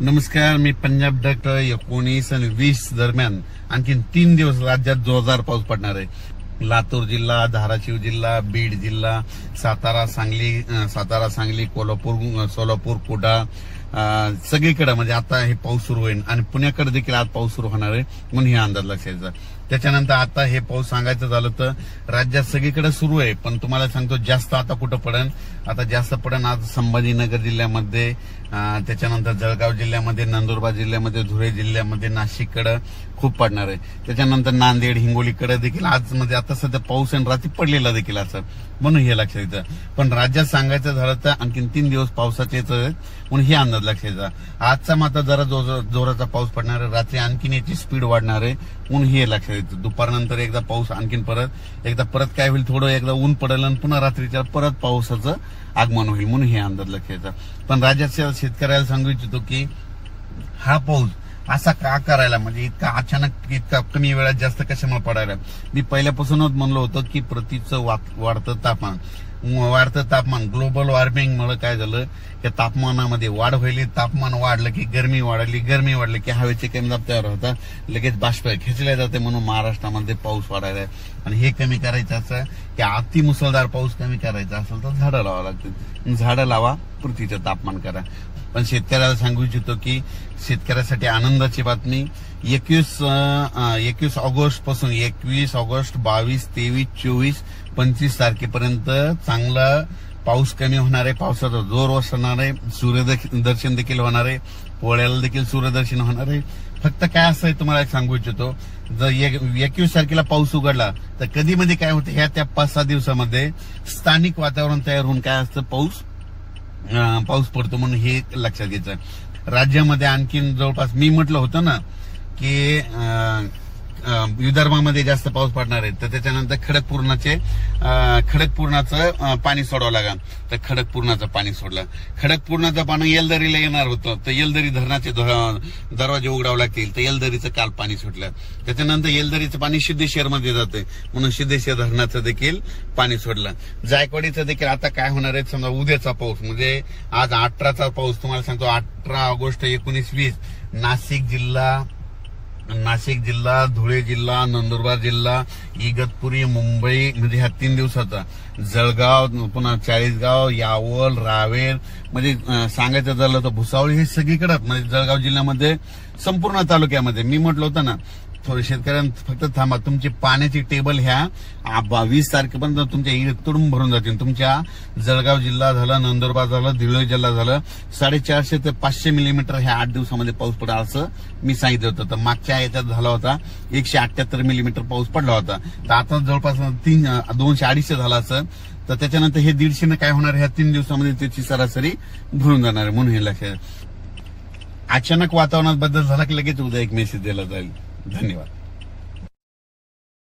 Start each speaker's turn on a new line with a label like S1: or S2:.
S1: नमस्कार, मी पंजाब डॉक्टर 19 आणि 20 दरम्यान आणखीन 3 दिवस राज्यात जोरदार पाऊस पडणार आहे. लातूर जिल्हा, धाराशिव जिल्हा, बीड जिल्हा, सातारा सांगली, कोल्हापूर, सोलापूर, कुडाळ सगळीकडे म्हणजे आता हे पाऊस सुरू होईल आणि पुण्याकडे देखील आज पाऊस सुरू होणार आहे म्हणून हे अंदाज लक्षायचा. त्याच्यानंतर आता हे पाऊस सांगायचं झालं तर राज्यात सगळीकडे सुरू आहे, पण तुम्हाला सांगतो जास्त आता कुठं पडेल. आता जास्त पडेल आज संभाजीनगर जिल्ह्यामध्ये, त्याच्यानंतर जळगाव जिल्ह्यामध्ये, नंदुरबार जिल्ह्यामध्ये, धुळे जिल्ह्यामध्ये, नाशिककडे खूप पडणार आहे. त्याच्यानंतर नांदेड, हिंगोलीकडे देखील आज म्हणजे आता सध्या पाऊस आणि रात्री पडलेला देखील असं म्हणून हे लक्षात येतं. पण राज्यात सांगायचं झालं तर आणखीन 3 दिवस पावसाचे येत म्हणून हे अंदाज लक्षात. आजचा मात्र जरा जोराचा पाऊस पडणार आहे, रात्री आणखीन याची स्पीड वाढणार आहे म्हणून हे लक्षात येतं. दुपारनंतर एकदा पाऊस आणखीन परत काय होईल, थोडं एकदा ऊन पडेल आणि पुन्हा रात्रीच्या परत पावसाचं आगमन होईल म्हणून हे अंदाज लक्षात येतं. पण राज्याच्या शेतकऱ्याला सांगू इच्छितो की हा पाऊस असा का करायला, म्हणजे इतका अचानक इतका कमी वेळात जास्त कशामुळे पडायला. मी पहिल्यापासूनच म्हणलो होतो की पृथ्वीचं वाढतं तापमान ग्लोबल वॉर्मिंगमुळे काय झालं, या तापमानामध्ये वाढ व्हायली. तापमान वाढलं की गरमी वाढली की हवेचे कमी दाब तयार होतात, लगेच बाष्प खेचले जाते म्हणून महाराष्ट्रामध्ये पाऊस वाढायला. आणि हे कमी करायचं असं की अति मुसळधार पाऊस कमी करायचा असेल तर झाडं लावा लागतील. झाडं लावा, पृथ्वीचं तापमान करा. पण शेतकऱ्याला सांगू इच्छितो की शेतकऱ्यासाठी आनंदाची बातमी 21 ऑगस्ट पासून 21 ऑगस्ट, 22, 23, 24, 25 तारखेपर्यंत चांगला पाऊस कमी होणार आहे. पावसाचा जोर ओसरणार आहे. सूर्यदर्शन देखील होणार आहे. पोळ्याला देखील सूर्यदर्शन होणार आहे. फक्त काय असं आहे तुम्हाला सांगू इच्छितो, जर 21 तारखेला पाऊस उघडला तर कधी मध्ये काय होतं, ह्या त्या 5-6 दिवसामध्ये स्थानिक वातावरण तयार होऊन काय असतं, पाऊस पडतो म्हणून हे लक्षात घ्यायचं. राज्यामध्ये आणखीन जवळपास मी म्हटलं होतं ना की विदर्भामध्ये जास्त पाऊस पडणार आहे, तर त्याच्यानंतर खडकपूर्णाचं पाणी सोडावं लागेल. तर खडकपूर्णाचं पाणी सोडलं. खडकपूर्णाचं पाणी येलदरीला येणार होतं, तर येलदरी धरणाचे दरवाजे उघडावे लागतील, तर येलदरीचं काल पाणी सुटलं. त्याच्यानंतर येलदरीचं पाणी सिद्धेश्वरमध्ये जाते म्हणून सिद्धेश्वर धरणाचं देखील पाणी सोडलं. जायकवाडीचं देखील आता काय होणार आहे, समजा उद्याचा पाऊस म्हणजे आज 18चा पाऊस तुम्हाला सांगतो. 18 ऑगस्ट, 19, 20 नाशिक जिल्हा, धुळे जिल्हा, नंदुरबार जिल्हा, इगतपुरी, मुंबई म्हणजे ह्या 3 दिवसाचा, जळगाव, पुन्हा चाळीसगाव, यावल, रावेर म्हणजे सांगायचं झालं तर भुसावळ, हे सगळीकडे म्हणजे जळगाव जिल्ह्यामध्ये संपूर्ण तालुक्यामध्ये. मी म्हटलं होतं ना थोडे शेतकऱ्यांना फक्त थांबा, तुमची पाण्याची टेबल ह्या 20 तारखेपर्यंत तुमच्या इकडून भरून जातील. तुमच्या जळगाव जिल्हा झाला, नंदुरबार झाला, धुळे जिल्हा झाला, 450 ते 500 मिलीमीटर ह्या 8 दिवसामध्ये पाऊस पडेल असं मी सांगितलं होतं. तर मागच्या याच्यात झाला होता 178 मिलीमीटर पाऊस पडला होता. तर आता जवळपास 200-250 झाला असं. तर त्याच्यानंतर हे 150 काय होणार, ह्या 3 दिवसामध्ये त्याची सरासरी भरून जाणार आहे म्हणून हे लक्षात. अचानक वातावरणात बदल झाला की लगेच उद्या एक मेसेज दिला जाईल. धन्यवाद.